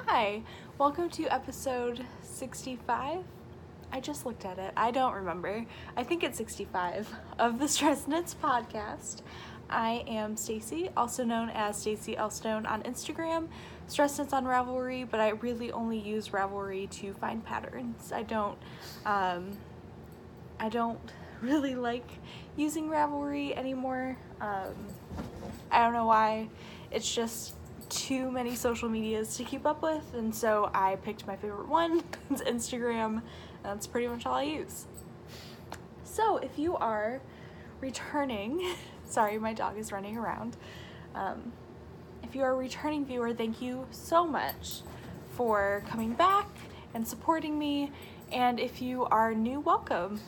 Hi, welcome to episode 65. I just looked at it. I don't remember. I think it's 65 of the Stress Knits podcast. I am Stacy, also known as Stacy Elstone on Instagram, Stress Knits on Ravelry, but I really only use Ravelry to find patterns. I don't really like using Ravelry anymore. I don't know why. It's just too many social medias to keep up with, and so I picked my favorite one. It's Instagram, and that's pretty much all I use. So if you are returning, sorry, my dog is running around. If you are a returning viewer, thank you so much for coming back and supporting me, and if you are new, welcome.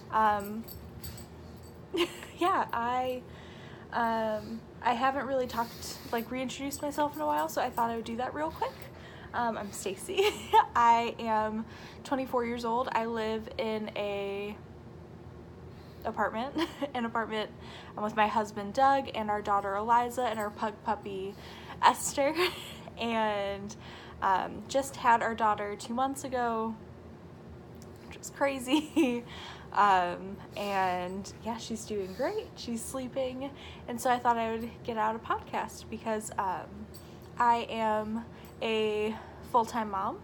I haven't really reintroduced myself in a while, so I thought I would do that real quick. I'm Stacy. I am 24 years old. I live in an apartment. I'm with my husband, Doug, and our daughter, Eliza, and our pug puppy, Esther. And just had our daughter 2 months ago, which was crazy. And yeah, she's doing great. She's sleeping. And so I thought I would get out a podcast because I am a full-time mom.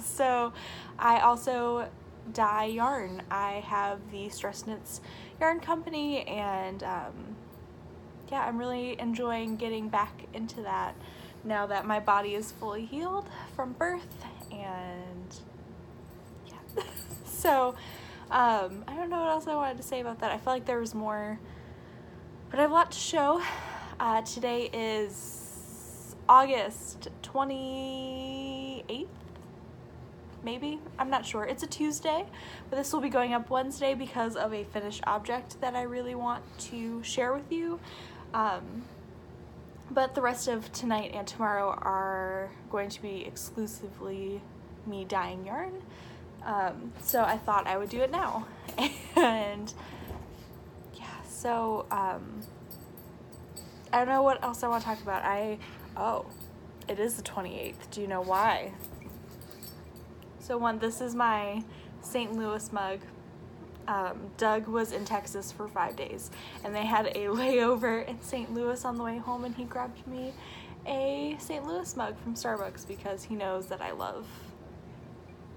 So I also dye yarn. I have the Stress Knits yarn company, and I'm really enjoying getting back into that now that my body is fully healed from birth. And so, I don't know what else I wanted to say about that. I feel like there was more, but I have a lot to show. Today is August 28th, maybe? I'm not sure. It's a Tuesday, but this will be going up Wednesday because of a finished object that I really want to share with you. But the rest of tonight and tomorrow are going to be exclusively me dyeing yarn. So I thought I would do it now. And I don't know what else I want to talk about. It is the 28th. Do you know why? So this is my St. Louis mug. Doug was in Texas for 5 days, and they had a layover in St. Louis on the way home, and he grabbed me a St. Louis mug from Starbucks because he knows that I love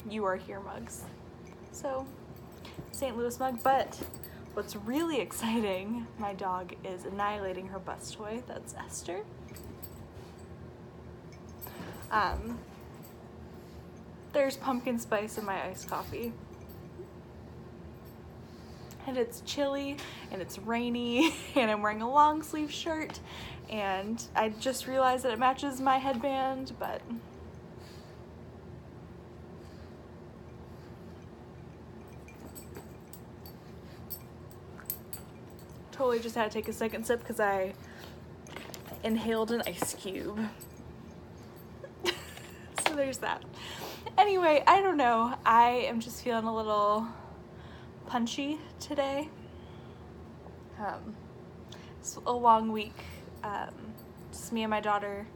You Are Here mugs. So, St. Louis mug. But what's really exciting, my dog is annihilating her bus toy. That's Esther. There's pumpkin spice in my iced coffee. And it's chilly, and it's rainy, and I'm wearing a long sleeve shirt, and I just realized that it matches my headband, but totally just had to take a second sip because I inhaled an ice cube. So there's that. Anyway, I don't know. I am just feeling a little punchy today. It's a long week. Just me and my daughter.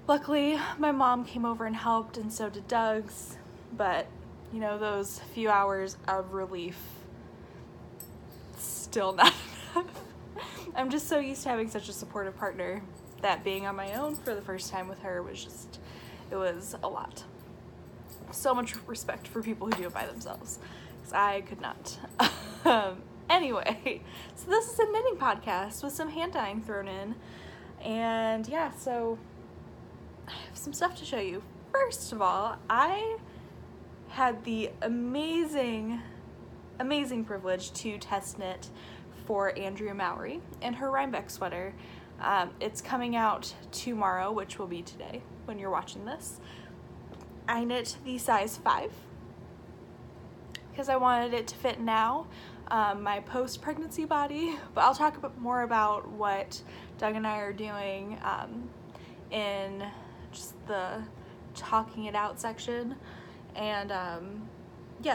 Luckily, my mom came over and helped, and so did Doug's. But, those few hours of relief, still not enough. I'm just so used to having such a supportive partner that being on my own for the first time with her was it was a lot. So much respect for people who do it by themselves, because I could not. Anyway, so this is a knitting podcast with some hand dyeing thrown in, and so I have some stuff to show you. First of all, I had the amazing privilege to test knit for Andrea Mowry in her Rhinebeck sweater. It's coming out tomorrow, which will be today when you're watching this. I knit the size 5 because I wanted it to fit now, my post-pregnancy body, but I'll talk a bit more about what Doug and I are doing in just the talking it out section. And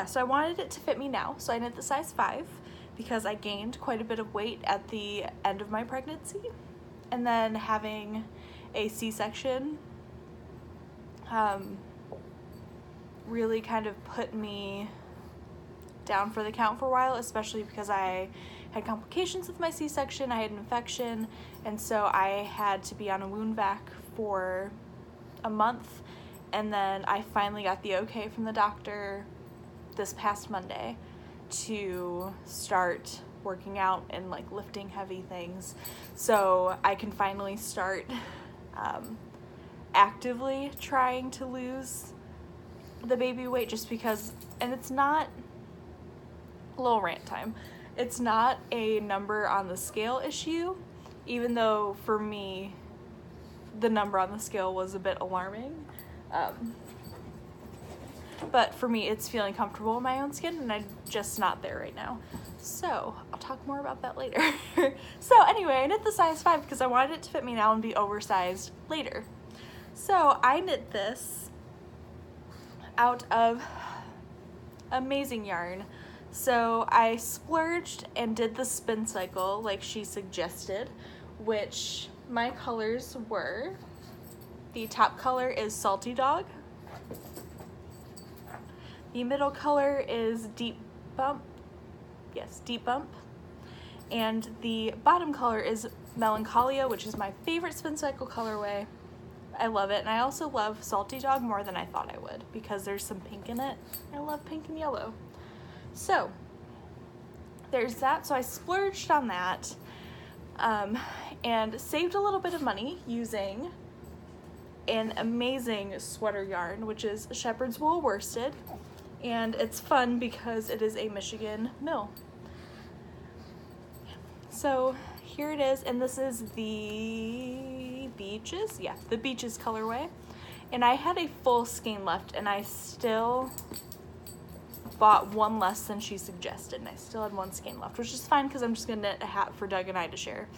so I wanted it to fit me now, so I knit the size 5 because I gained quite a bit of weight at the end of my pregnancy, and then having a C-section really kind of put me down for the count for a while, especially because I had complications with my C-section. I had an infection, and so I had to be on a wound vac for a month, and then I finally got the okay from the doctor this past Monday to start working out and like lifting heavy things, so I can finally start actively trying to lose the baby weight, just because, and it's not, a little rant time, it's not a number on the scale issue, even though for me the number on the scale was a bit alarming, but for me it's feeling comfortable in my own skin, and I'm just not there right now. So I'll talk more about that later. So anyway, I knit the size 5 because I wanted it to fit me now and be oversized later. So I knit this out of amazing yarn. So I splurged and did the spin cycle like she suggested, which my colors were, the top color is Salty Dog, the middle color is Deep Bump, yes, Deep Bump, and the bottom color is Melancholia, which is my favorite spin cycle colorway. I love it, and I also love Salty Dog more than I thought I would because there's some pink in it. I love pink and yellow. So there's that. So I splurged on that and saved a little bit of money using an amazing sweater yarn, which is Shepherd's Wool Worsted, and it's fun because it is a Michigan mill. So here it is, and this is the Beaches, yeah, the Beaches colorway, and I had a full skein left, and I still bought one less than she suggested, and I still had one skein left, which is fine because I'm just gonna knit a hat for Doug and I to share,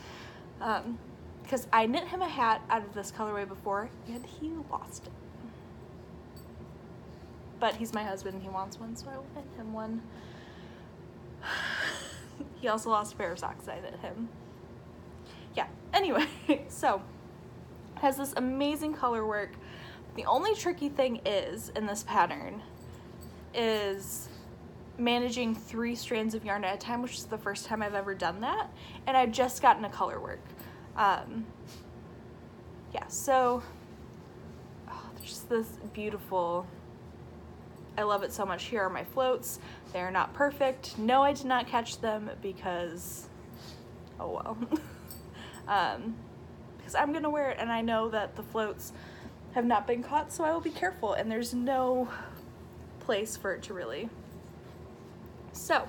because I knit him a hat out of this colorway before and he lost it, but he's my husband and he wants one, so I will knit him one. He also lost a pair of socks I knit him. Yeah, anyway, so it has this amazing color work. The only tricky thing is in this pattern is managing 3 strands of yarn at a time, which is the first time I've ever done that, and I've just gotten a color work. Yeah, so there's this beautiful, I love it so much. Here are my floats. They're not perfect. No, I did not catch them because, oh well. Because I'm gonna wear it and I know that the floats have not been caught, so I will be careful, and there's no place for it to really. So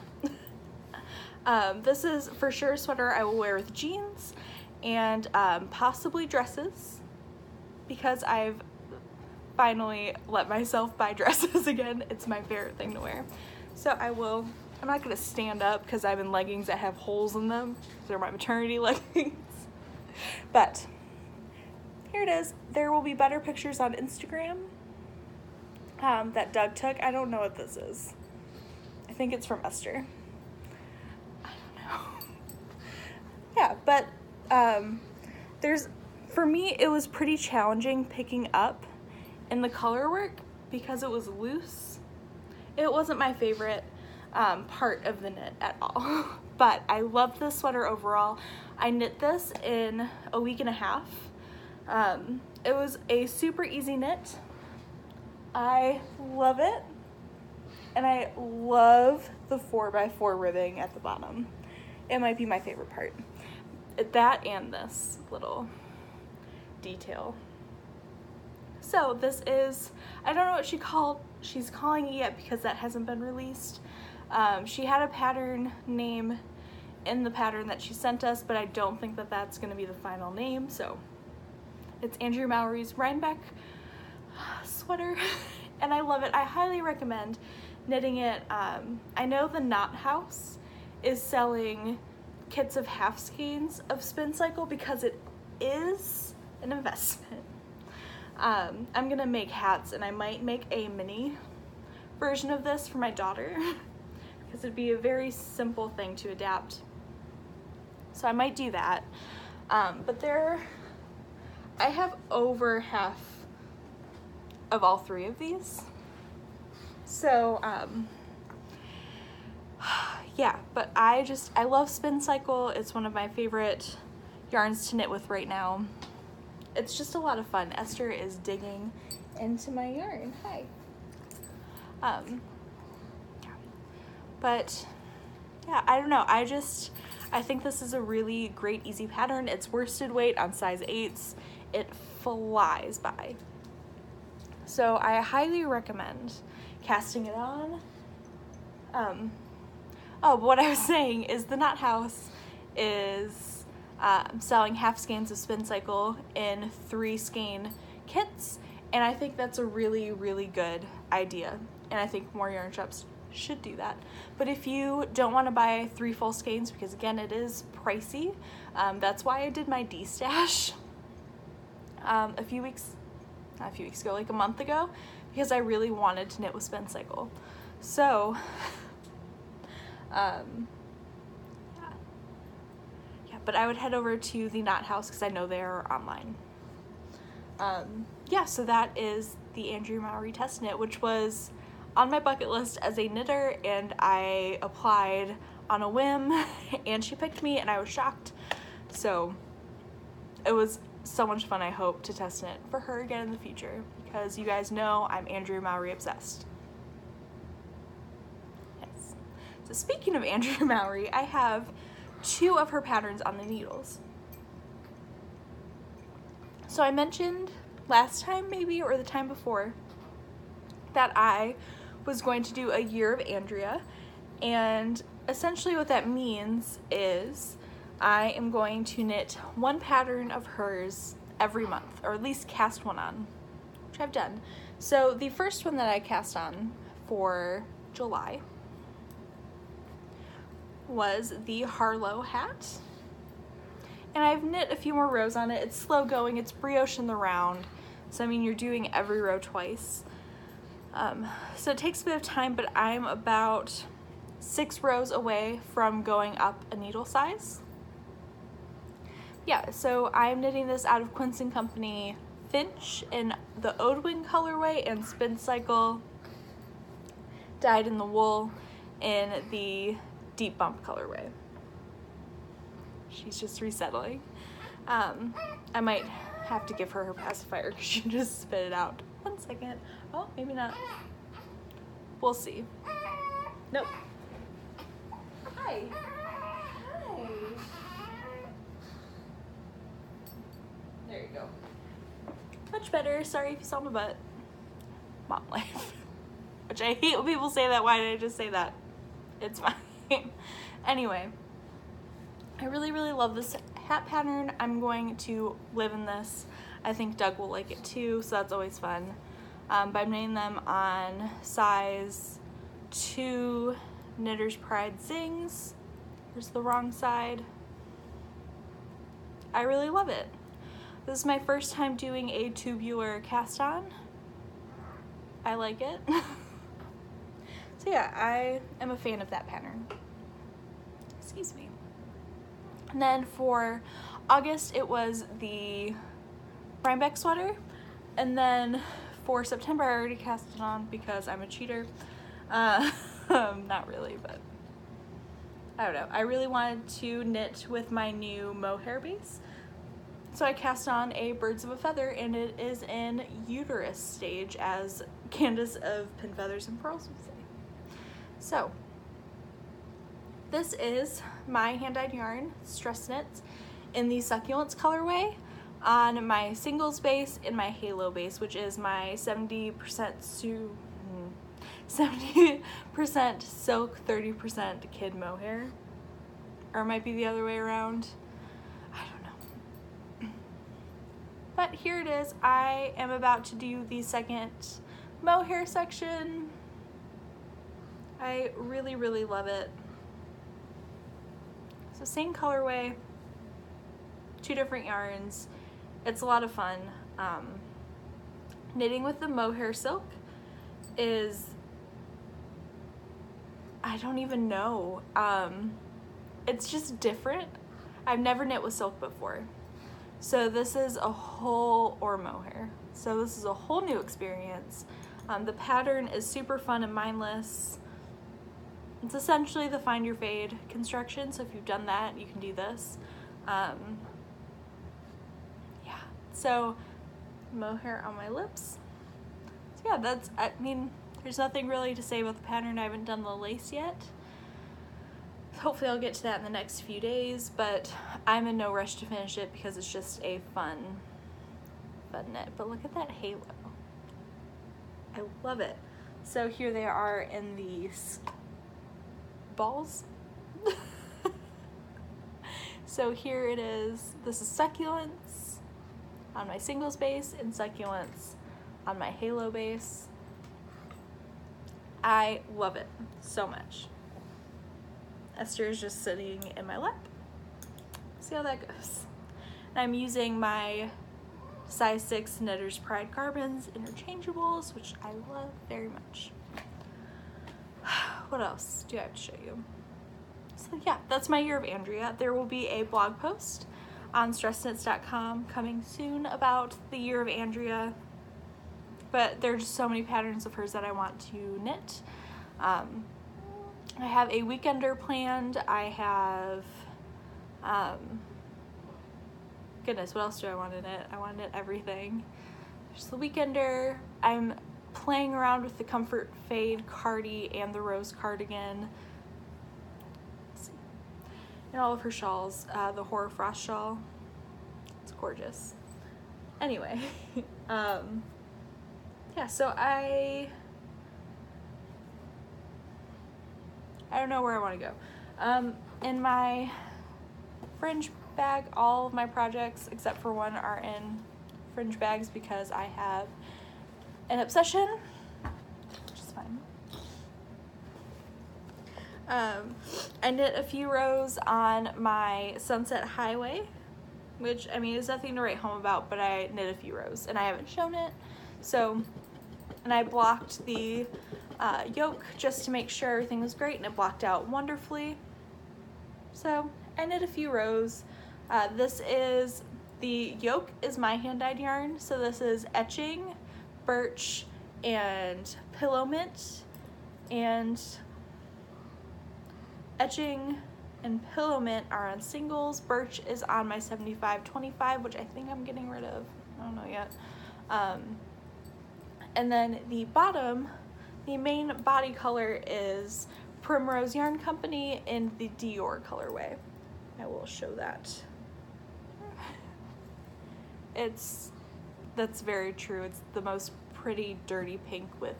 this is for sure a sweater I will wear with jeans and possibly dresses, because I've finally let myself buy dresses again. It's my favorite thing to wear. So I'm not gonna stand up because I'm in leggings that have holes in them. They're my maternity leggings. But here it is. There will be better pictures on Instagram that Doug took. I don't know what this is. I think it's from Esther. I don't know. Yeah, but for me, it was pretty challenging picking up in the color work because it was loose. It wasn't my favorite part of the knit at all, but I love this sweater overall. I knit this in a week and a half. It was a super easy knit. I love it, and I love the 4x4 ribbing at the bottom. It might be my favorite part. That and this little detail. So this is, I don't know what she's calling it yet because that hasn't been released. She had a pattern name in the pattern that she sent us, but I don't think that that's going to be the final name. So it's Andrew Mallory's Rhinebeck sweater, and I love it. I highly recommend knitting it. I know the Knot House is selling kits of half skeins of Spin Cycle because it is an investment. I'm gonna make hats, and I might make a mini version of this for my daughter because it'd be a very simple thing to adapt. So I might do that. But I have over half of all 3 of these. So, yeah, but I love Spin Cycle. It's one of my favorite yarns to knit with right now. It's just a lot of fun. Esther is digging into my yarn. Hi. But yeah, I don't know. I think this is a really great, easy pattern. It's worsted weight on size 8s. It flies by. So I highly recommend casting it on. Oh, but what I was saying is the Knot House is selling half skeins of Spin Cycle in 3 skein kits, and I think that's a really, really good idea, and I think more yarn shops should do that. But if you don't want to buy 3 full skeins, because again, it is pricey, that's why I did my D-stash a few weeks ago, like a month ago, because I really wanted to knit with Spin Cycle. So, yeah, but I would head over to the Knot House because I know they're online. Yeah, so that is the Andrea Mowry test knit, which was on my bucket list as a knitter, and I applied on a whim, and she picked me, and I was shocked. So it was so much fun. I hope to test knit for her again in the future, because you guys know I'm Andrea Mowry obsessed. Yes. So speaking of Andrea Mowry, I have 2 of her patterns on the needles. So I mentioned last time, maybe, or the time before, that I was going to do a year of Andrea, and essentially what that means is I am going to knit 1 pattern of hers every month, or at least cast one on, which I've done. So the first one that I cast on for July was the Harlow hat, and I've knit a few more rows on it. It's slow going, it's brioche in the round, so I mean you're doing every row twice. So it takes a bit of time, but I'm about 6 rows away from going up a needle size. Yeah, so I'm knitting this out of Quince & Company Finch in the Odewin colorway, and Spin Cycle dyed in the wool in the Deep Bump colorway. She's just resettling. I might have to give her her pacifier because she just spit it out. 1 second. Oh, maybe not. We'll see. Nope. Hi. Hi. There you go. Much better. Sorry if you saw my butt. Mom life. Which I hate when people say that. Why did I just say that? It's fine. Anyway. I really, really love this hat pattern. I'm going to live in this. I think Doug will like it too, so that's always fun. But I'm knitting them on size 2 Knitter's Pride Zings. There's the wrong side. I really love it. This is my first time doing a tubular cast on. I like it. So yeah, I am a fan of that pattern. Excuse me. And then for August, it was the Rhinebeck sweater. And then for September, I already cast it on because I'm a cheater. Not really, but I don't know. I really wanted to knit with my new mohair base. So I cast on a Birds of a Feather, and it is in uterus stage, as Candace of Pin Feathers and Pearls would say. So this is my hand-dyed yarn, Stress Knits, in the Succulents colorway on my singles base and my halo base, which is my 70% silk, 30% kid mohair. Or it might be the other way around. I don't know. But here it is. I am about to do the second mohair section. I really, really love it. So same colorway, 2 different yarns. It's a lot of fun. Knitting with the mohair silk is, I don't even know. It's just different. I've never knit with silk before. So this is a whole, or mohair. So this is a whole new experience. The pattern is super fun and mindless. It's essentially the find your fade construction. So if you've done that, you can do this. Yeah, so mohair on my lips. So yeah, I mean, there's nothing really to say about the pattern. I haven't done the lace yet. Hopefully I'll get to that in the next few days, but I'm in no rush to finish it because it's just a fun knit. But look at that halo. I love it. So here they are in these balls. So here it is. This is succulents on my singles base and succulents on my halo base. I love it so much. Esther is just sitting in my lap. See how that goes. And I'm using my size 6 Knitter's Pride Carbons interchangeables, which I love very much. What else do I have to show you? So yeah, that's my year of Andrea. There will be a blog post on stressknits.com coming soon about the year of Andrea, but there are just so many patterns of hers that I want to knit. I have a weekender planned. I have, goodness, what else do I want to knit? I want to knit everything. There's the weekender. I'm playing around with the Comfort Fade Cardi and the Rose Cardigan. Let's see. And all of her shawls. The Horror Frost shawl. It's gorgeous. Anyway, yeah, so I don't know where I want to go. In my fringe bag, all of my projects except for one are in fringe bags because I have an obsession, which is fine. I knit a few rows on my Sunset Highway, which, I mean, is nothing to write home about, but I knit a few rows and I haven't shown it. So, and I blocked the yoke just to make sure everything was great, and it blocked out wonderfully. So I knit a few rows. The yoke is my hand-dyed yarn, so this is etching, birch, and pillow mint, and etching and pillow mint are on singles. Birch is on my 75/25, which I think I'm getting rid of. I don't know yet. And then the bottom, the main body color is Primrose Yarn Company in the Dior colorway. I will show that. That's very true. It's the most pretty dirty pink with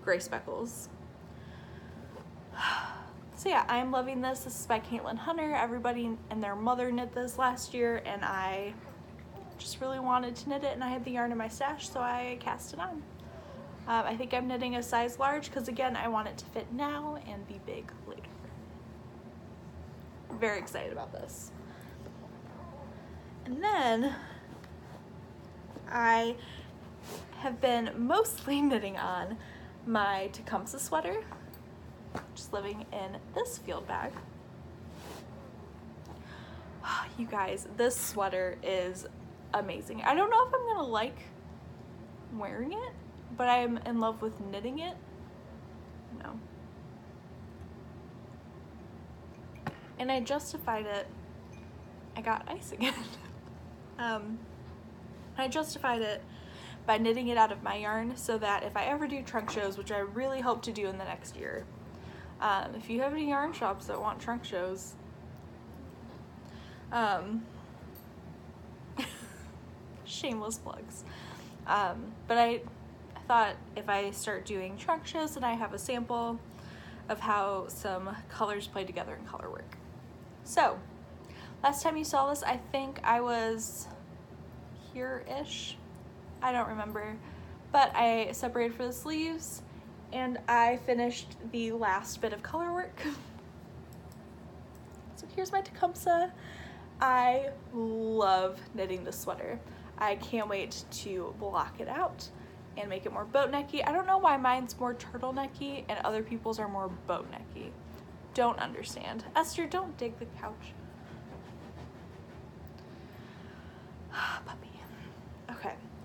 gray speckles. So yeah, I'm loving this. This is by Caitlin Hunter. Everybody and their mother knit this last year, and I just really wanted to knit it, and I had the yarn in my stash, so I cast it on. I think I'm knitting a size large because, again, I want it to fit now and be big later. I'm very excited about this. And then I have been mostly knitting on my Tecumseh sweater, just living in this field bag. You guys, this sweater is amazing. I don't know if I'm gonna like wearing it, but I'm in love with knitting it. No. And I justified it. I got ice again. I justified it by knitting it out of my yarn so that if I ever do trunk shows, which I really hope to do in the next year, if you have any yarn shops that want trunk shows, shameless plugs. But I thought if I start doing trunk shows, then I have a sample of how some colors play together in color work. So, last time you saw this, I think I was here-ish. I don't remember. But I separated for the sleeves, and I finished the last bit of color work. So here's my Tecumseh. I love knitting this sweater. I can't wait to block it out and make it more boat necky. I don't know why mine's more turtlenecky and other people's are more boat necky. Don't understand. Esther, don't dig the couch.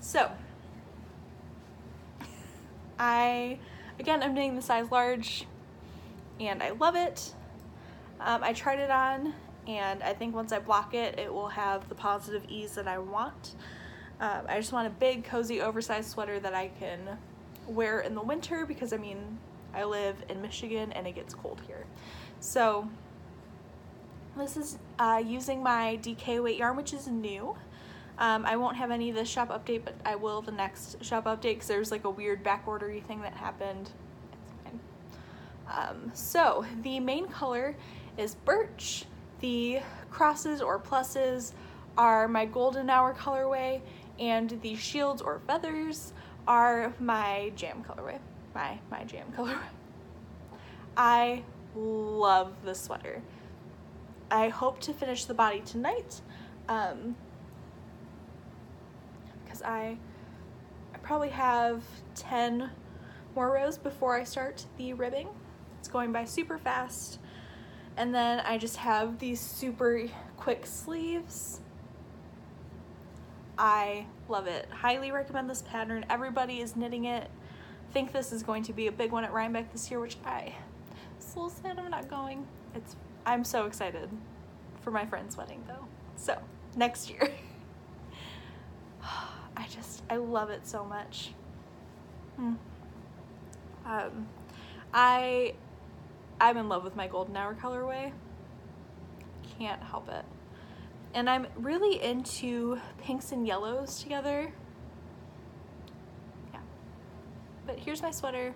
So, I'm knitting the size large, and I love it. I tried it on, and I think once I block it, it will have the positive ease that I want. I just want a big, cozy, oversized sweater that I can wear in the winter because, I mean, I live in Michigan and it gets cold here. So this is using my DK weight yarn, which is new. I won't have any of this shop update, but I will the next shop update because there's like a weird back ordery thing that happened. It's fine. So the main color is birch. The crosses or pluses are my golden hour colorway, and the shields or feathers are my jam colorway. My jam colorway. I love this sweater. I hope to finish the body tonight. Because I probably have 10 more rows before I start the ribbing. It's going by super fast. And then I just have these super quick sleeves. I love it. Highly recommend this pattern. Everybody is knitting it. I think this is going to be a big one at Rhinebeck this year, which I'm so sad I'm not going. I'm so excited for my friend's wedding though. So, next year. I love it so much. I'm in love with my golden hour colorway. Can't help it. And I'm really into pinks and yellows together. Yeah. But here's my sweater.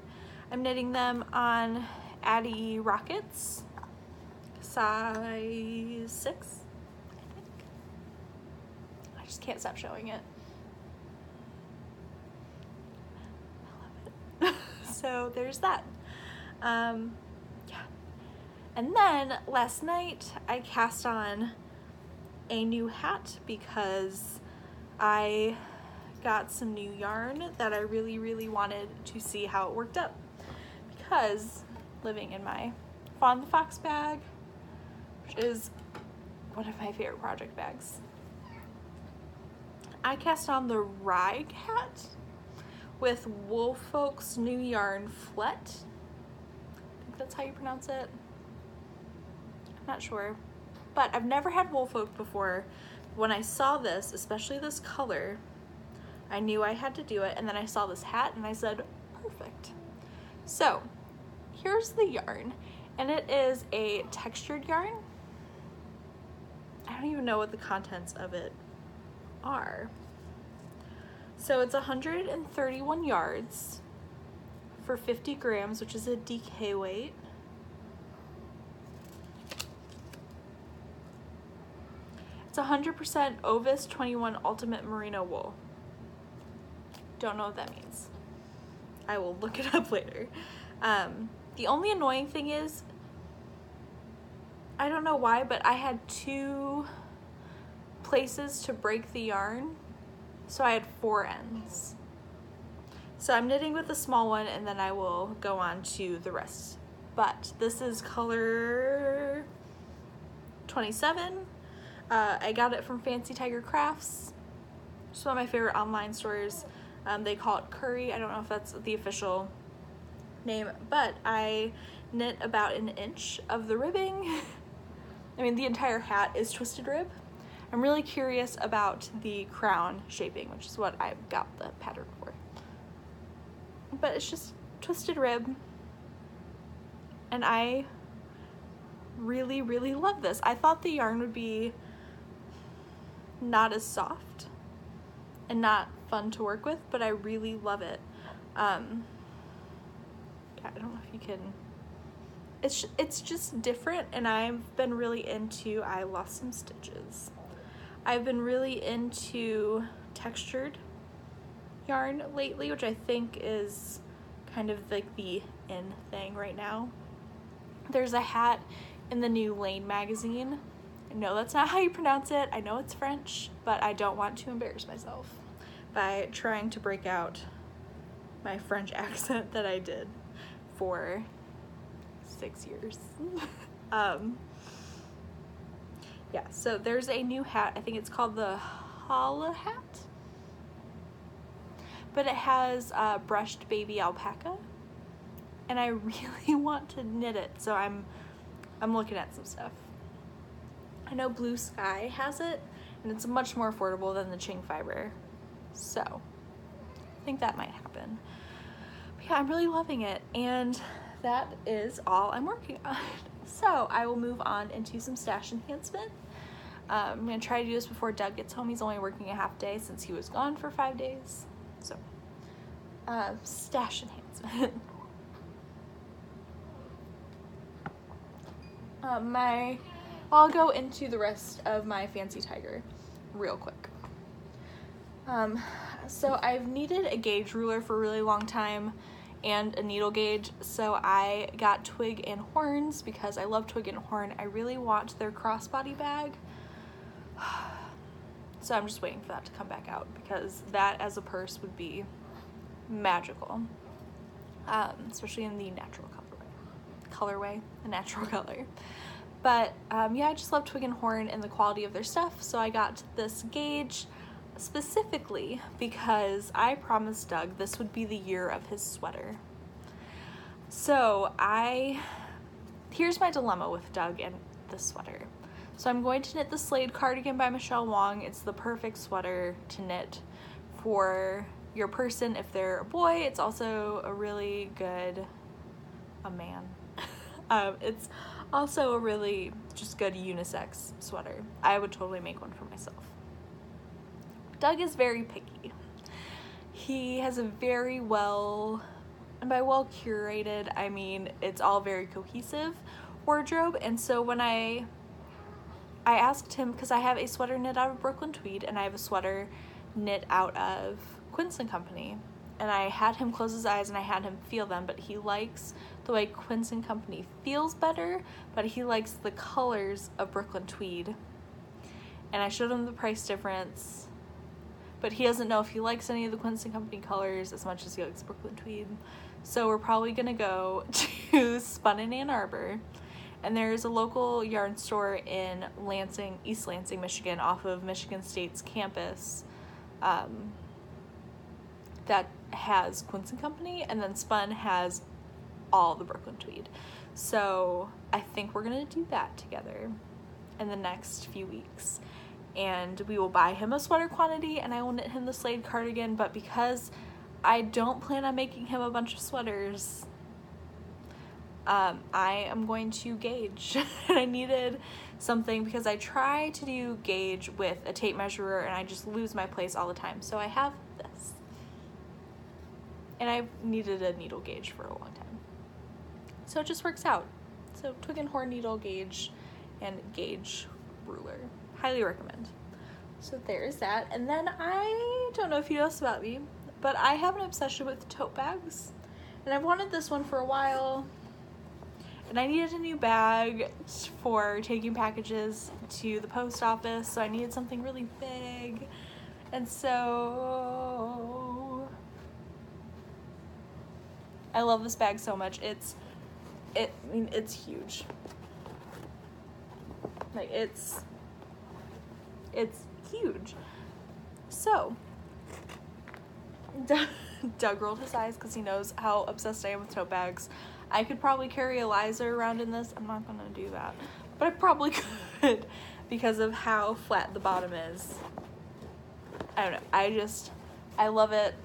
I'm knitting them on Addie Rockets, size 6, I think. I just can't stop showing it. I love it. So there's that. Yeah. And then last night I cast on a new hat because I got some new yarn that I really, really wanted to see how it worked up. Because living in my Fawn the Fox bag, which is one of my favorite project bags, I cast on the Rye hat with Woolfolk's new yarn Flet. I think that's how you pronounce it. I'm not sure. But I've never had Woolfolk before. When I saw this, especially this color, I knew I had to do it, and then I saw this hat and I said, perfect. So here's the yarn, and it is a textured yarn. I don't even know what the contents of it are. So it's 131 yards for 50 grams, which is a DK weight. It's 100% Ovis 21 Ultimate Merino wool. Don't know what that means. I will look it up later. The only annoying thing is, I don't know why, but I had 2 places to break the yarn, so I had 4 ends. So I'm knitting with the small one, and then I will go on to the rest. But this is color 27. I got it from Fancy Tiger Crafts. It's one of my favorite online stores. They call it Curry. I don't know if that's the official name, but I knit about 1 inch of the ribbing. I mean, the entire hat is twisted rib. I'm really curious about the crown shaping, which is what I got the pattern for. But it's just twisted rib, and I really, really love this. I thought the yarn would be not as soft and not fun to work with, but I really love it. Yeah, I don't know if you can, it's just different, and I've been really into, I lost some stitches. I've been really into textured yarn lately, which I think is kind of like the in thing right now. There's a hat in the new Lane magazine. No, that's not how you pronounce it. I know it's French, but I don't want to embarrass myself by trying to break out my French accent that I did for 6 years. Yeah, so there's a new hat. I think it's called the Holla hat. but it has brushed baby alpaca, and I really want to knit it, so I'm looking at some stuff. I know Blue Sky has it, and it's much more affordable than the Ching fiber, so I think that might happen. But yeah, I'm really loving it, and that is all I'm working on. So I will move on into some stash enhancement. I'm going to try to do this before Doug gets home. He's only working a half day since he was gone for 5 days. So, stash enhancement. I'll go into the rest of my Fancy Tiger real quick. So I've needed a gauge ruler for a really long time and a needle gauge, so I got Twig and Horns because I love Twig and Horn. I really want their crossbody bag, so I'm just waiting for that to come back out because that as a purse would be magical, especially in the natural colorway, the natural color. But yeah, I just love Twig and Horn and the quality of their stuff, so I got this gauge specifically because I promised Doug this would be the year of his sweater. So here's my dilemma with Doug and the sweater. So I'm going to knit the Slade cardigan by Michelle Wong. It's the perfect sweater to knit for your person if they're a boy. It's also a really good, it's also a really just good unisex sweater. I would totally make one for myself. Doug is very picky. He has a very well, and by well curated, I mean it's all very cohesive wardrobe. And so when I asked him, because I have a sweater knit out of Brooklyn Tweed and I have a sweater knit out of Quince & Company, and I had him close his eyes and I had him feel them, but he likes the way Quince & Company feels better, but he likes the colors of Brooklyn Tweed. And I showed him the price difference, but he doesn't know if he likes any of the Quince & Company colors as much as he likes Brooklyn Tweed. So we're probably gonna go to Spun in Ann Arbor, and there's a local yarn store in Lansing, East Lansing, Michigan, off of Michigan State's campus, that has Quince & Company, and then Spun has all the Brooklyn Tweed. So I think we're gonna do that together in the next few weeks. And we will buy him a sweater quantity and I will knit him the Slade cardigan, but because I don't plan on making him a bunch of sweaters, I am going to gauge. And I needed something because I try to do gauge with a tape measurer and I just lose my place all the time. So I have this. And I've needed a needle gauge for a long time. So it just works out. So Twig and Horn needle gauge and gauge ruler. Highly recommend. So there's that. And then I don't know if you know this about me, but I have an obsession with tote bags. And I've wanted this one for a while. And I needed a new bag for taking packages to the post office. So I needed something really big. And so I love this bag so much. It's huge. Like it's huge. So Doug rolled his eyes because he knows how obsessed I am with tote bags. I could probably carry Eliza around in this. I'm not gonna do that, but I probably could because of how flat the bottom is. I don't know. I love it.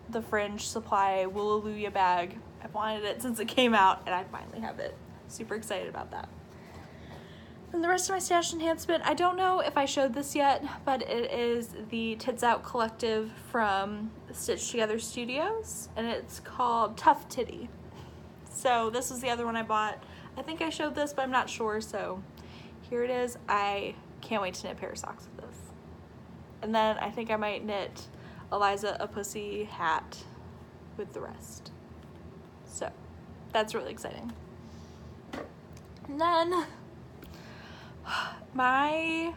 The Fringe Supply Willaleluia bag. I've wanted it since it came out and I finally have it. Super excited about that. And the rest of my stash enhancement, I don't know if I showed this yet, but it is the Tits Out Collective from Stitch Together Studios, and it's called Tough Titty. So this was the other one I bought. I think I showed this, but I'm not sure, so here it is. I can't wait to knit a pair of socks with this. And then I think I might knit Eliza a pussy hat with the rest. So that's really exciting. And then my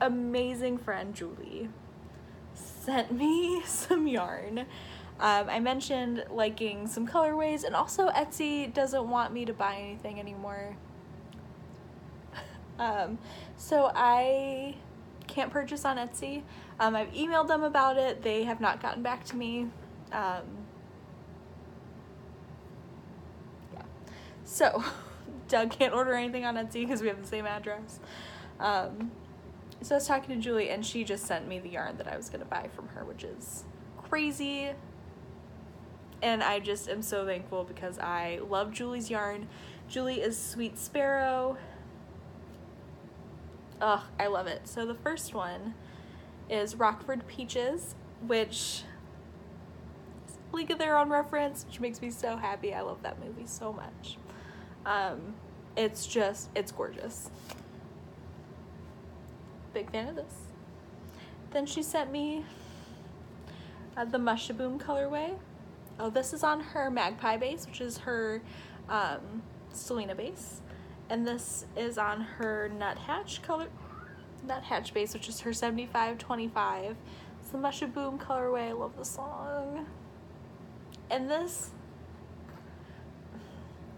amazing friend Julie sent me some yarn. I mentioned liking some colorways, and also Etsy doesn't want me to buy anything anymore. So I can't purchase on Etsy. I've emailed them about it. They have not gotten back to me. Yeah. So, Doug can't order anything on Etsy because we have the same address. So I was talking to Julie, and she just sent me the yarn that I was going to buy from her, which is crazy. And I just am so thankful because I love Julie's yarn. Julie is Sweet Sparrow. Ugh, I love it. So the first one is Rockford Peaches, which is a League of Their Own reference, which makes me so happy. I love that movie so much. It's gorgeous. Big fan of this. Then she sent me the Mushaboom colorway. Oh, this is on her Magpie base, which is her Selena base. And this is on her Nuthatch base, which is her 75-25. It's the Mushaboom colorway. I love the song. And this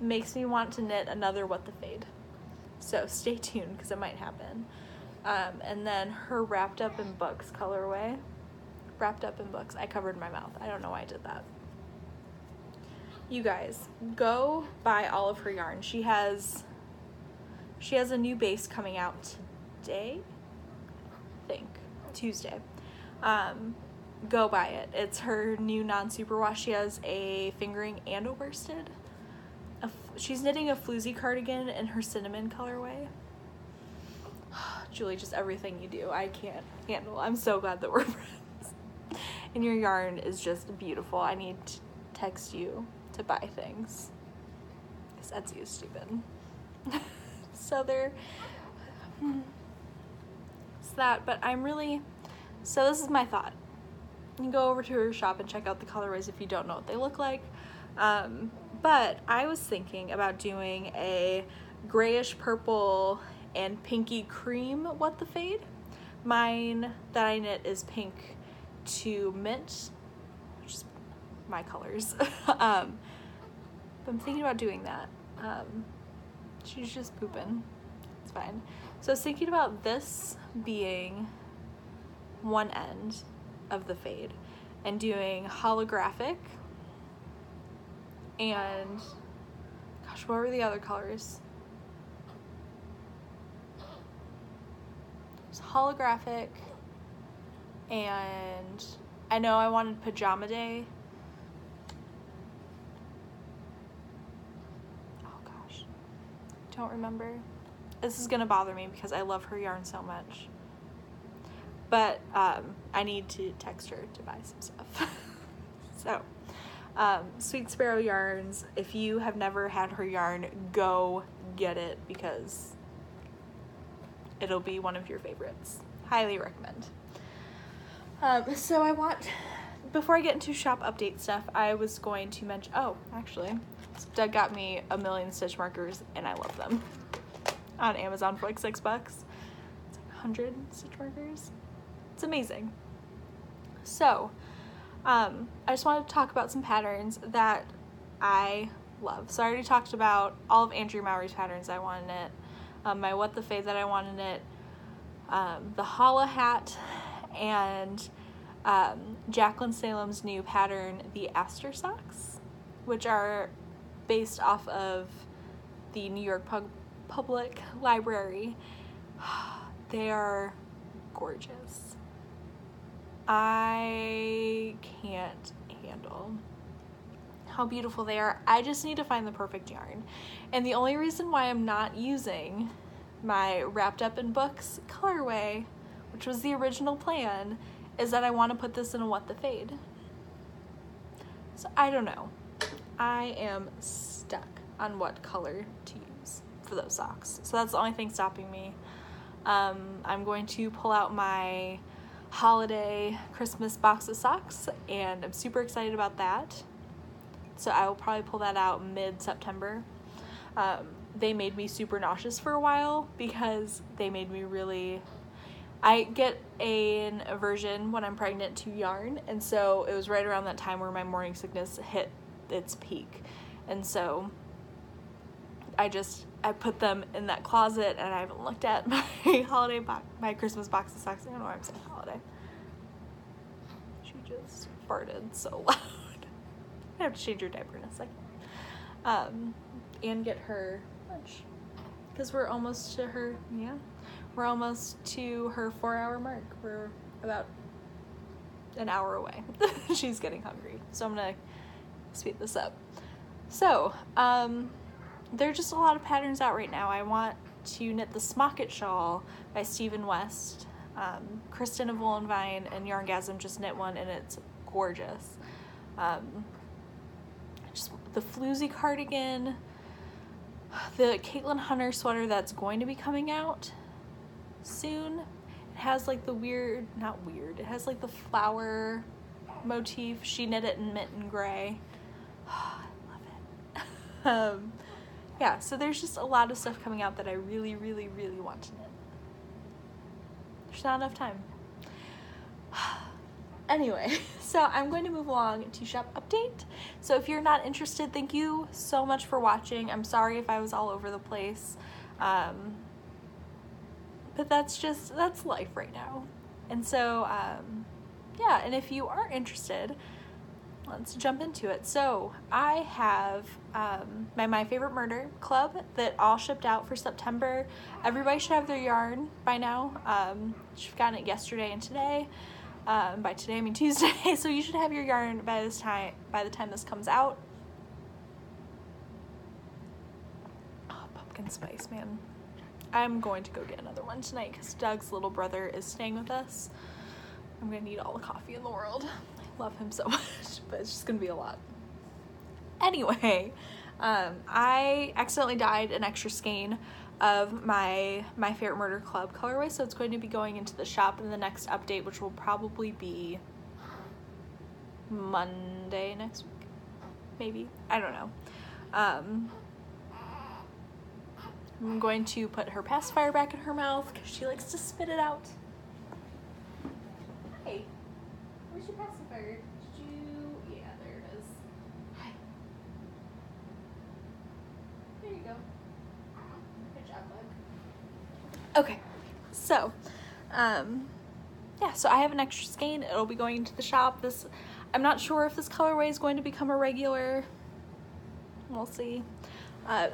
makes me want to knit another What the Fade. So stay tuned because it might happen. And then her Wrapped Up in Books colorway. Wrapped Up in Books. I covered my mouth. I don't know why I did that. You guys, go buy all of her yarn. She has a new base coming out today, I think, Tuesday. Go buy it. It's her new non-superwash. She has a fingering and a worsted. She's knitting a floozy cardigan in her cinnamon colorway. Julie, just everything you do, I can't handle. I'm so glad that we're friends. And your yarn is just beautiful. I need to text you to buy things, because Etsy is stupid. So it's that, but so this is my thought. You can go over to her shop and check out the colorways if you don't know what they look like. But I was thinking about doing a grayish purple and pinky cream What the Fade. Mine that I knit is pink to mint, which is my colors. But I'm thinking about doing that. She's just pooping. It's fine. So I was thinking about this being one end of the fade and doing holographic and, gosh, what were the other colors? It was holographic, and I know I wanted Pajama Day. Oh gosh, don't remember. This is gonna bother me because I love her yarn so much. But I need to text her to buy some stuff. So, Sweet Sparrow Yarns, if you have never had her yarn, go get it because it'll be one of your favorites. Highly recommend. So before I get into shop update stuff, I was going to mention, actually, Doug got me 1,000,000 stitch markers and I love them on Amazon for like $6. It's like 100 stitch markers. It's amazing. So, I just wanted to talk about some patterns that I love. So I already talked about all of Andrew Mowry's patterns I want to knit, my What the Fade that I want to knit, the Holla hat, and Jacqueline Salem's new pattern, the Aster socks, which are based off of the New York Public Library. They are gorgeous. I can't handle how beautiful they are. I just need to find the perfect yarn. And the only reason why I'm not using my Wrapped Up in Books colorway, which was the original plan, is that I want to put this in a What the Fade. So I don't know. I am stuck on what color to use for those socks. So that's the only thing stopping me. I'm going to pull out my holiday Christmas box of socks, and I'm super excited about that. So I will probably pull that out mid-September. They made me super nauseous for a while because they made me I get an aversion when I'm pregnant to yarn, and so it was right around that time where my morning sickness hit its peak. And so I put them in that closet, and I haven't looked at my my Christmas box of socks. I don't know why I'm saying holiday. just farted so loud. I have to change her diaper in a second. And get her lunch. Because we're almost to her 4-hour mark. We're about an hour away. She's getting hungry. So I'm gonna speed this up. So, there are just a lot of patterns out right now. I want to knit the Smocket Shawl by Stephen West. Kristen of Wool and Vine and Yarngasm just knit one, and it's gorgeous. Just the Floozy cardigan, the Caitlin Hunter sweater that's going to be coming out soon. It has like the it has like the flower motif. She knit it in mint and gray. Oh, I love it. Yeah, so there's just a lot of stuff coming out that I really, really, really want to knit. There's not enough time. Anyway, so I'm going to move along to shop update. So if you're not interested, thank you so much for watching. I'm sorry if I was all over the place. But that's life right now. And so, yeah, and if you are interested, let's jump into it. So I have my Favorite Murder Club that all shipped out for September. Everybody should have their yarn by now. Should have gotten it yesterday and today. By today I mean Tuesday. So you should have your yarn by the time this comes out. Oh, pumpkin spice, man. I'm going to go get another one tonight because Doug's little brother is staying with us. I'm gonna need all the coffee in the world. I love him so much, but it's just gonna be a lot. Anyway, I accidentally dyed an extra skein of my Favorite Murder Club colorway, so it's going to be going into the shop in the next update, which will probably be Monday next week, maybe. I don't know. I'm going to put her pacifier back in her mouth because she likes to spit it out. Hey, where's your pacifier? Yeah, there it is. Hi. There you go. Good job, bud. Okay, so, yeah, so I have an extra skein. It'll be going into the shop. I'm not sure if this colorway is going to become a regular. We'll see.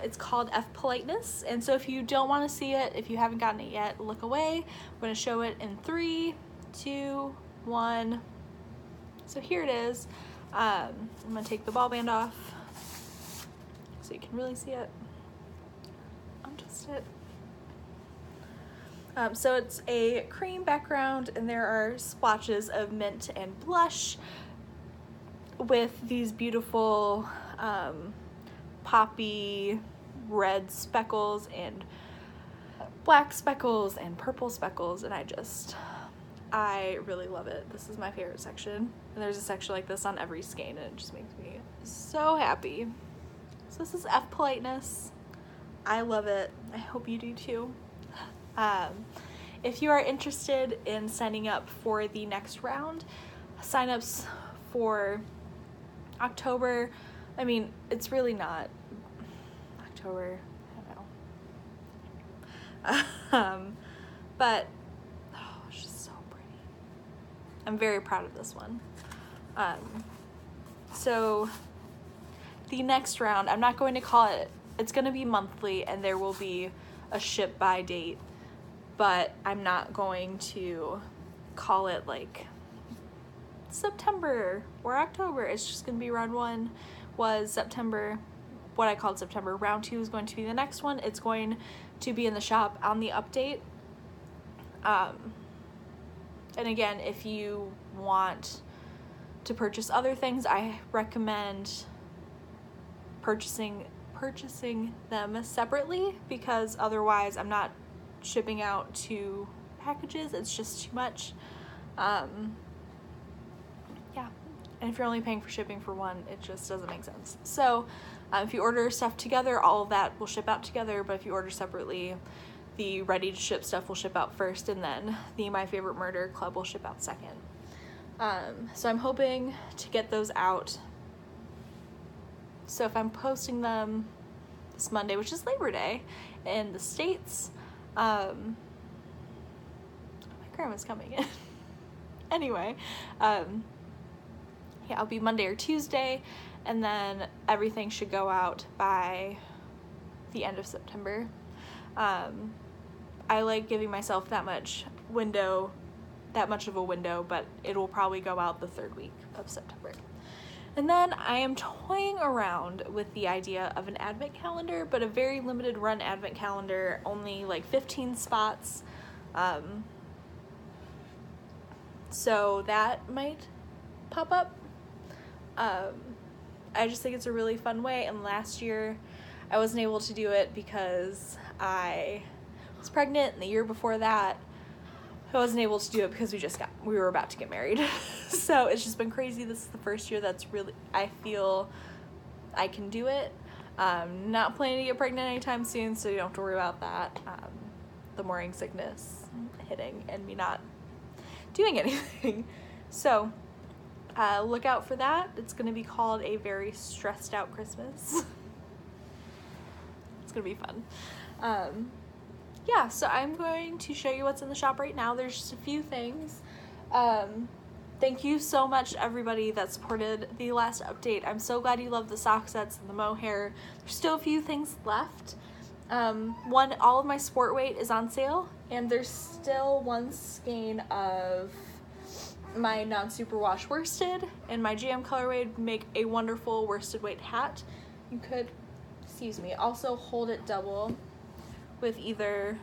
It's called F Politeness, and so if you don't want to see it, if you haven't gotten it yet, look away. I'm going to show it in 3, 2, 1. So here it is. I'm going to take the ball band off so you can really see it. Adjust it. So it's a cream background, and there are splotches of mint and blush with these beautiful poppy red speckles and black speckles and purple speckles, and I really love it. This is my favorite section, and there's a section like this on every skein, and it just makes me so happy. So this is F Politeness. I love it. I hope you do too. If you are interested in signing up for the next round, signups for October, I mean, it's really not October, I don't know. But, oh, it's just so pretty. I'm very proud of this one. So, the next round, I'm not going to call it, it's going to be monthly, and there will be a ship by date, but I'm not going to call it like September or October. It's just going to be round 1 was September, what I called September. Round 2 is going to be the next one. It's going to be in the shop on the update. And again, if you want to purchase other things, I recommend purchasing them separately, because otherwise I'm not shipping out 2 packages. It's just too much. Yeah, and if you're only paying for shipping for one, it just doesn't make sense. So if you order stuff together, all of that will ship out together, but if you order separately, the ready to ship stuff will ship out first, and then the My Favorite Murder Club will ship out second. So I'm hoping to get those out. So if I'm posting them this Monday, which is Labor Day in the States, my grandma's coming in. Anyway, yeah, I'll be Monday or Tuesday, and then everything should go out by the end of September. I like giving myself that much of a window, but it will probably go out the 3rd week of September. And then I am toying around with the idea of an advent calendar, but a very limited run advent calendar, only like 15 spots. So that might pop up. I just think it's a really fun way, and last year I wasn't able to do it because I was pregnant, and the year before that I wasn't able to do it because we were about to get married. So it's just been crazy. This is the first year that's really, I feel I can do it. Not planning to get pregnant anytime soon, so you don't have to worry about that. The morning sickness hitting and me not doing anything. So look out for that. It's going to be called A Very Stressed Out Christmas. It's going to be fun. Yeah, so I'm going to show you what's in the shop right now. There's just a few things. Thank you so much, everybody that supported the last update. I'm so glad you love the sock sets and the mohair. There's still a few things left. All of my sport weight is on sale, and there's still one skein of my non-superwash worsted, and my jam colorway would make a wonderful worsted weight hat. You could, also hold it double with either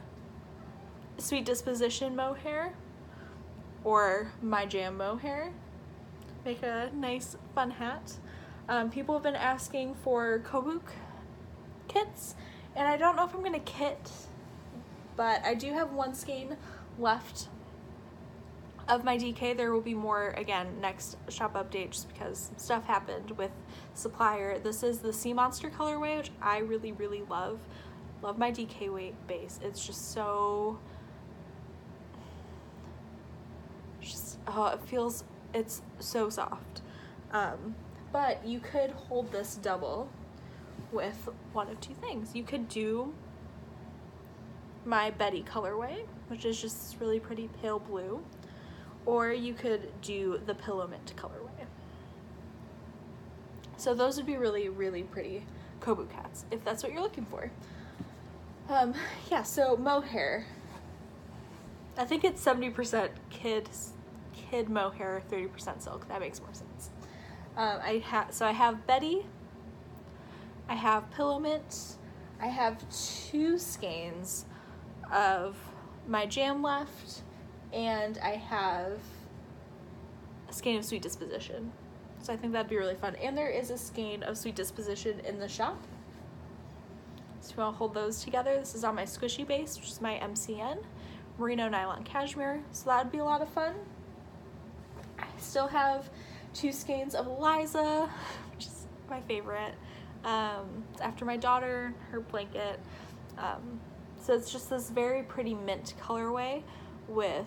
Sweet Disposition mohair or my jam mohair. Make a nice fun hat. People have been asking for Kobuk kits, and I don't know if I'm gonna kit, but I do have one skein left of my DK. There will be more, again, next shop update, just because stuff happened with supplier. This is the Sea Monster colorway, which I really, really love. Love my DK weight base. It's just so, it's so soft. But you could hold this double with one of two things. You could do my Betty colorway, which is just this really pretty pale blue, or you could do the Pillow Mint colorway. So those would be really, really pretty Kobuk hats, if that's what you're looking for. Yeah, so mohair. I think it's 70% kid mohair, 30% silk. That makes more sense. I have Betty, I have Pillow Mint, I have 2 skeins of my jam left, and I have a skein of Sweet Disposition. So I think that'd be really fun. And there is a skein of Sweet Disposition in the shop. So if you want to hold those together, this is on my squishy base, which is my MCN, merino nylon cashmere. So that would be a lot of fun. I still have 2 skeins of Eliza, which is my favorite. It's after my daughter, her blanket. So it's just this very pretty mint colorway with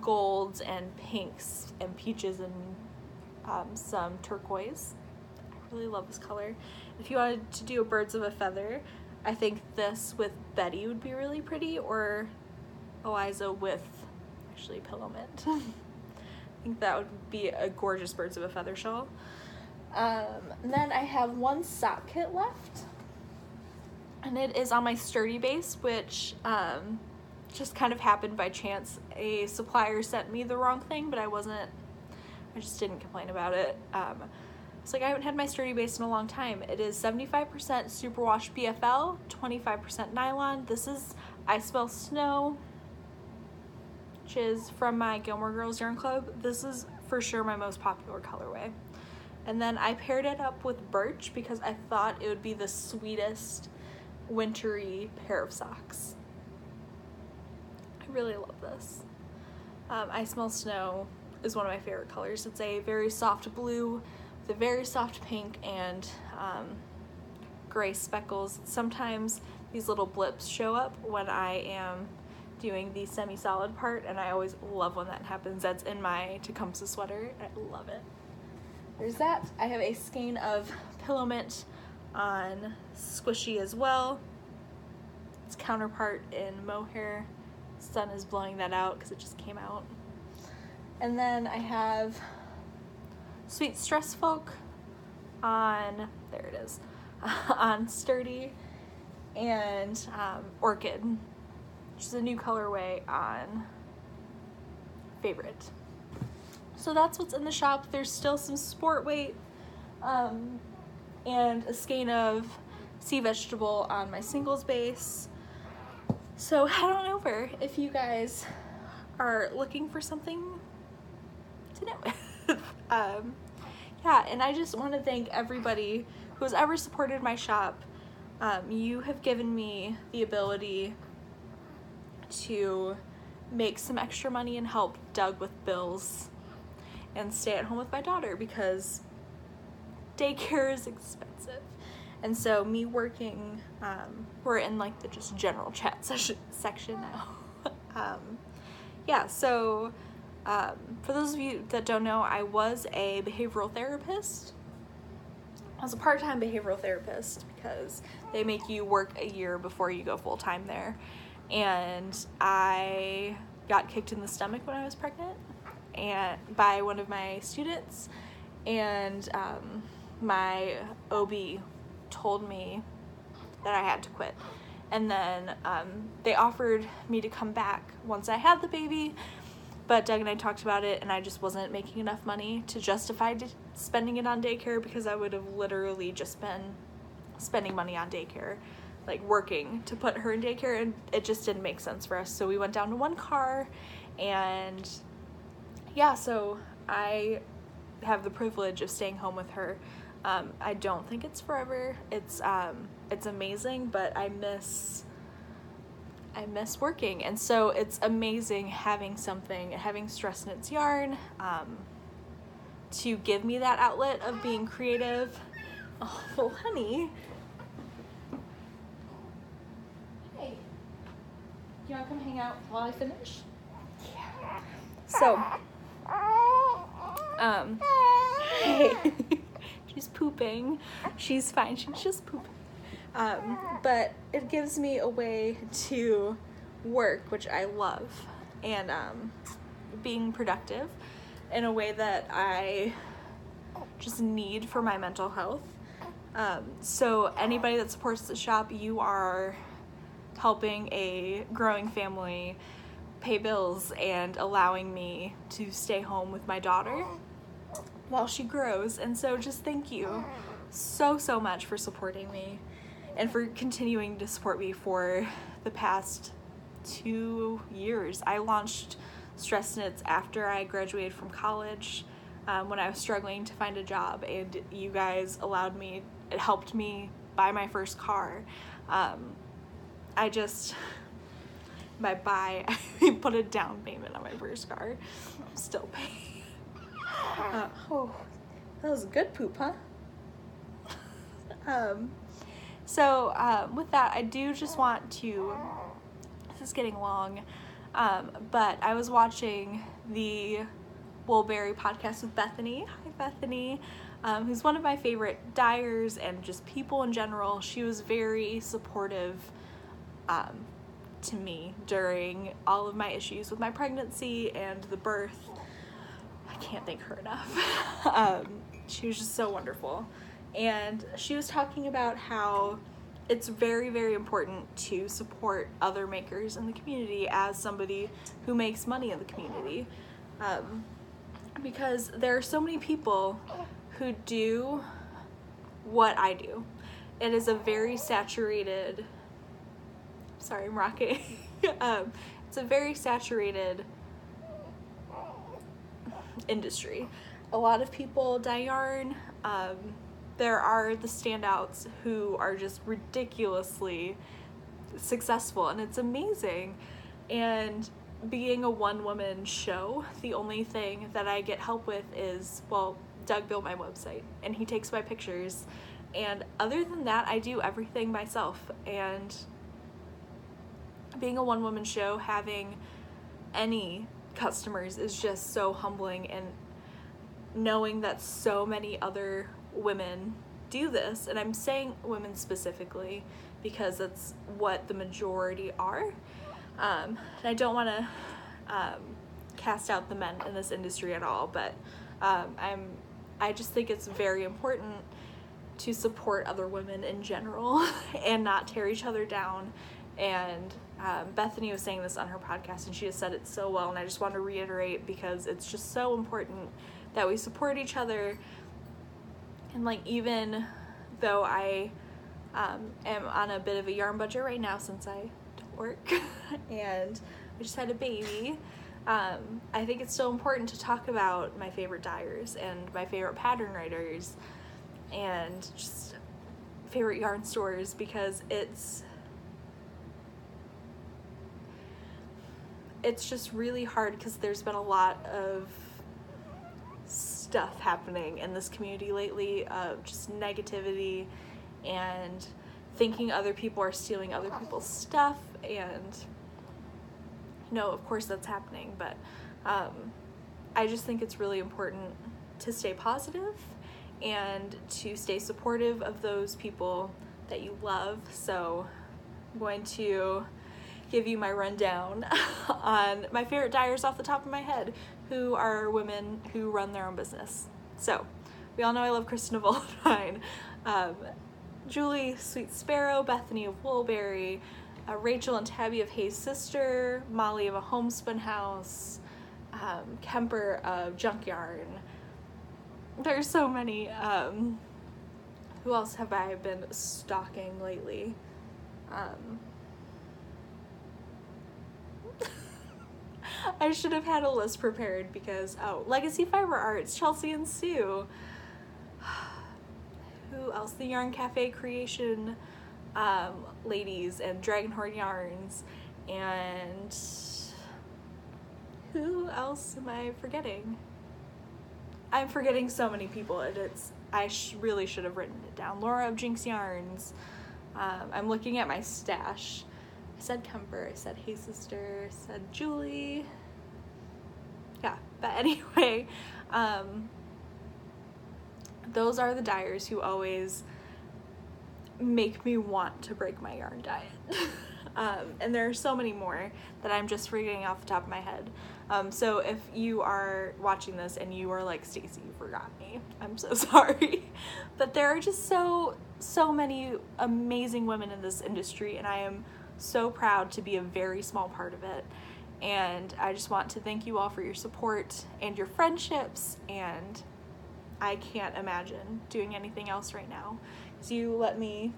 golds and pinks and peaches and some turquoise. I really love this color. If you wanted to do a birds of a feather, I think this with Betty would be really pretty, or Eliza with actually Pillow Mint. I think that would be a gorgeous birds of a feather shawl. And then I have one sock kit left, and it is on my sturdy base, which just kind of happened by chance. A supplier sent me the wrong thing, but I just didn't complain about it. It's like I haven't had my sturdy base in a long time. It is 75% superwash BFL, 25% nylon. This is I Smell Snow, which is from my Gilmore Girls Yarn Club. This is for sure my most popular colorway. And then I paired it up with Birch because I thought it would be the sweetest wintry pair of socks. I really love this. I Smell Snow is one of my favorite colors. It's a very soft blue with a very soft pink and gray speckles. Sometimes these little blips show up when I am doing the semi-solid part, and I always love when that happens. That's in my Tecumseh sweater. I love it. There's that. I have a skein of Pillow Mint on squishy as well. Its counterpart in mohair. Sun is blowing that out because it just came out. And then I have Sweet Stress Folk on, there it is, on Sturdy, and Orchid, which is a new colorway on Favorite. So that's what's in the shop. There's still some sport weight and a skein of sea vegetable on my singles base. So head on over if you guys are looking for something to know with. Yeah, and I just want to thank everybody who has ever supported my shop. You have given me the ability to make some extra money and help Doug with bills and stay at home with my daughter, because daycare is expensive. And so me working, we're in like the just general chat section now. Yeah, so for those of you that don't know, I was a behavioral therapist. I was a part-time behavioral therapist because they make you work a year before you go full-time there. And I got kicked in the stomach when I was pregnant and by one of my students, and my OB told me that I had to quit. And then they offered me to come back once I had the baby, but Doug and I talked about it, and I just wasn't making enough money to justify spending it on daycare, because I would have literally just been spending money on daycare, like working to put her in daycare, and it just didn't make sense for us. So we went down to one car, and yeah, so I have the privilege of staying home with her. I don't think it's forever. It's amazing, but I miss working, and so it's amazing having Stress Knits Yarn to give me that outlet of being creative. Oh, well, honey. Hey, you wanna come hang out while I finish? Yeah. So, hey. She's pooping. She's fine. She's just pooping. But it gives me a way to work, which I love, and being productive in a way that I just need for my mental health. So anybody that supports the shop, you are helping a growing family pay bills and allowing me to stay home with my daughter while she grows. And so just thank you so much for supporting me and for continuing to support me for the past 2 years. I launched Stress Knits after I graduated from college, when I was struggling to find a job, and you guys it helped me buy my first car. I put a down payment on my first car. I'm still paying. Oh, that was a good poop, huh? So with that, I do just want to, this is getting long, but I was watching the Woolberry podcast with Bethany. Hi, Bethany, who's one of my favorite dyers and just people in general. She was very supportive to me during all of my issues with my pregnancy and the birth. I can't thank her enough. She was just so wonderful. And she was talking about how it's very important to support other makers in the community as somebody who makes money in the community. Because there are so many people who do what I do. It is a very saturated, sorry, I'm rocking. It's a very saturated industry. A lot of people dye yarn. There are the standouts who are just ridiculously successful, and it's amazing. And being a one-woman show, the only thing that I get help with is, well, Doug built my website, and he takes my pictures, and other than that, I do everything myself. And being a one-woman show, having any customers is just so humbling, and knowing that so many other women do this, and I'm saying women specifically because that's what the majority are, and I don't want to cast out the men in this industry at all, but I'm I just think it's very important to support other women in general and not tear each other down. And Bethany was saying this on her podcast, and she has said it so well, and I just want to reiterate because it's just so important that we support each other. And like, even though I am on a bit of a yarn budget right now since I don't work and I just had a baby, I think it's so important to talk about my favorite dyers and my favorite pattern writers and just favorite yarn stores, because it's just really hard, because there's been a lot of stuff happening in this community lately, of just negativity and thinking other people are stealing other people's stuff. And of course that's happening, but I just think it's really important to stay positive and to stay supportive of those people that you love. So I'm going to give you my rundown on my favorite dyers off the top of my head, who are women who run their own business. So we all know I love Kristen of Oldvine, Julie Sweet Sparrow, Bethany of Woolberry, Rachel and Tabby of Hayes Sister, Molly of A Homespun House, Kemper of Junk Yarn. There's so many. Who else have I been stalking lately? I should have had a list prepared because, Legacy Fiber Arts, Chelsea and Sue. Who else? The Yarn Cafe Creation ladies and Dragonhorn Yarns. And who else am I forgetting? I'm forgetting so many people, and I really should have written it down. Laura of Jinx Yarns. I'm looking at my stash. I said Kemper, I said Hey Sister, I said Julie. Yeah, but anyway, those are the dyers who always make me want to break my yarn diet. And there are so many more that I'm just forgetting off the top of my head. So if you are watching this and you are like, Stacy, you forgot me, I'm so sorry. But there are just so many amazing women in this industry, and I am so proud to be a very small part of it. And I just want to thank you all for your support and your friendships, and I can't imagine doing anything else right now, because you let me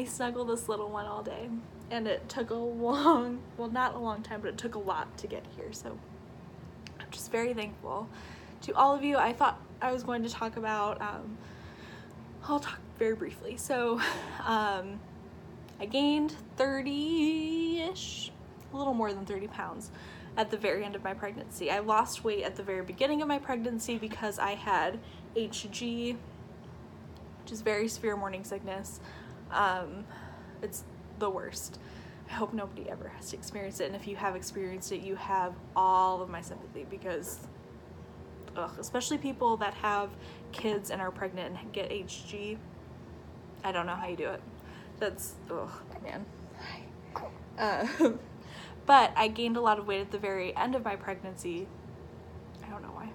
snuggle this little one all day, and it took not a long time, but it took a lot to get here. So I'm just very thankful to all of you. I thought I was going to talk about, I'll talk very briefly. So I gained 30-ish, a little more than 30 pounds at the very end of my pregnancy. I lost weight at the very beginning of my pregnancy because I had HG, which is very severe morning sickness. It's the worst. I hope nobody ever has to experience it, and if you have experienced it, you have all of my sympathy, because especially people that have kids and are pregnant and get HG, I don't know how you do it. That's, man. But I gained a lot of weight at the very end of my pregnancy. I don't know why,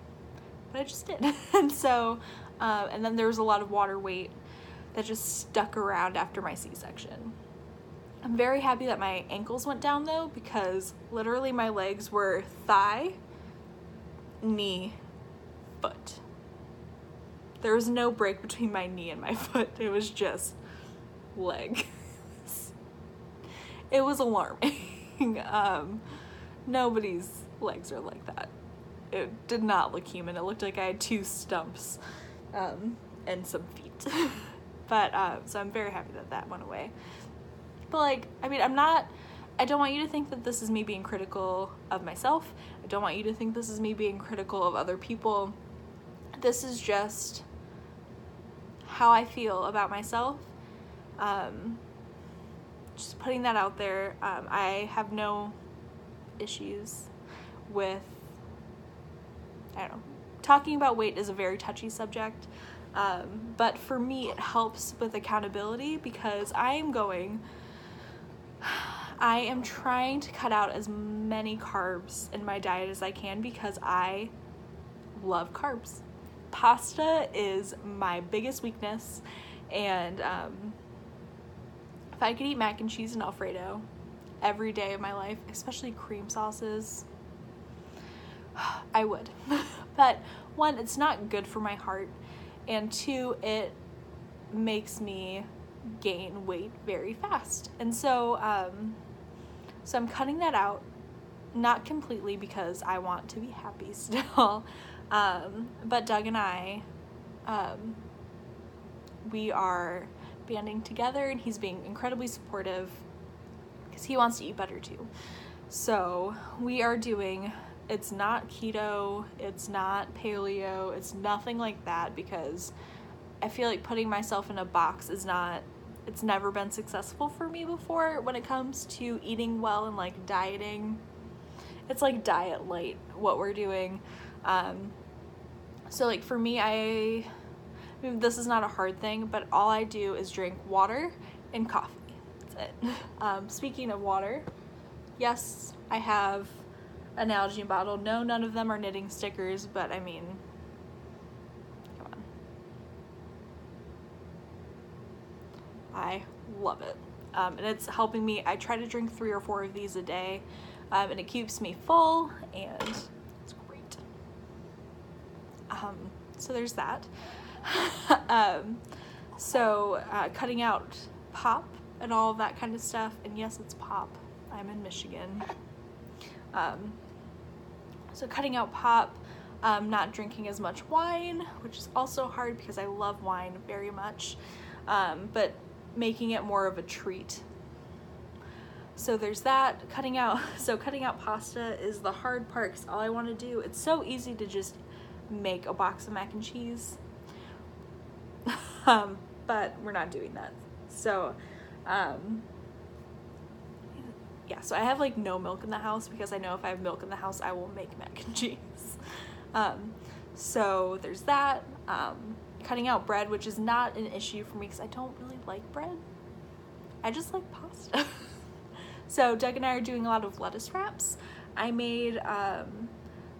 but I just did. And so, and then there was a lot of water weight that just stuck around after my C-section. I'm very happy that my ankles went down though, because literally my legs were thigh, knee, foot. There was no break between my knee and my foot. It was just leg. It was alarming. Nobody's legs are like that. It did not look human. It looked like I had two stumps and some feet. But so I'm very happy that went away. But like, I mean, I don't want you to think that this is me being critical of myself. I don't want you to think this is me being critical of other people. This is just how I feel about myself. Just putting that out there. I have no issues with, I don't know, talking about weight is a very touchy subject, but for me it helps with accountability, because I am trying to cut out as many carbs in my diet as I can, because I love carbs. pasta is my biggest weakness, and if I could eat mac and cheese and Alfredo every day of my life, especially cream sauces, I would. But one, it's not good for my heart, and two, it makes me gain weight very fast. And so I'm cutting that out, not completely because I want to be happy still, but Doug and I, we are banding together, and he's being incredibly supportive because he wants to eat better too. So we are doing, it's not keto, it's not paleo, it's nothing like that, because I feel like putting myself in a box is not, it's never been successful for me before when it comes to eating well and like dieting. It's like diet light what we're doing. So like for me, I mean, this is not a hard thing, but all I do is drink water and coffee. That's it. Speaking of water, yes, I have an Nalgene bottle. No, none of them are knitting stickers, but I mean, come on. I love it. And it's helping me. I try to drink 3 or 4 of these a day, and it keeps me full, and it's great. So there's that. Cutting out pop and all of that kind of stuff, and yes, it's pop. I'm in Michigan. So cutting out pop, not drinking as much wine, which is also hard because I love wine very much, but making it more of a treat. So there's that. Cutting out pasta is the hard part, because all I want to do, it's so easy to just make a box of mac and cheese, but we're not doing that. So yeah, so I have like no milk in the house, because I know if I have milk in the house I will make mac and cheese. So there's that. Cutting out bread, which is not an issue for me because I don't really like bread. I just like pasta. So Doug and I are doing a lot of lettuce wraps. I made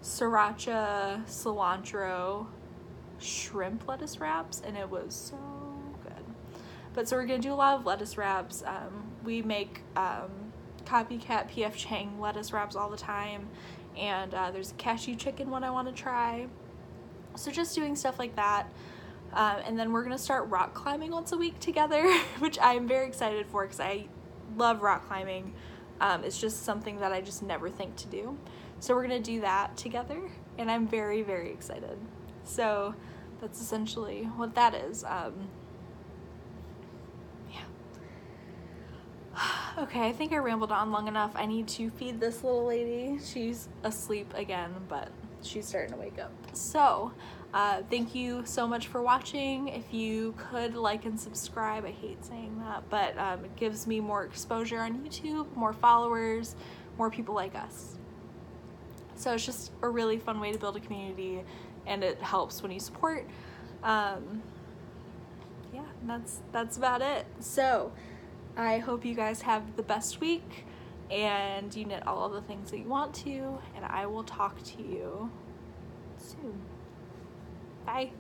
sriracha, cilantro, shrimp lettuce wraps, and it was so good. But so we're gonna do a lot of lettuce wraps. We make copycat P.F. Chang lettuce wraps all the time, and there's a cashew chicken one I want to try. So just doing stuff like that. And then we're gonna start rock climbing once a week together, which I'm very excited for because I love rock climbing. It's just something that I just never think to do. So we're gonna do that together, and I'm very, very excited. So that's essentially what that is. Yeah. Okay, I think I rambled on long enough. I need to feed this little lady. She's asleep again, but she's starting to wake up. So thank you so much for watching. If you could like and subscribe, I hate saying that, but it gives me more exposure on YouTube, more followers, more people like us. So it's just a really fun way to build a community, and it helps when you support. Yeah, that's about it. So I hope you guys have the best week, and you knit all of the things that you want to, and I will talk to you soon. Bye.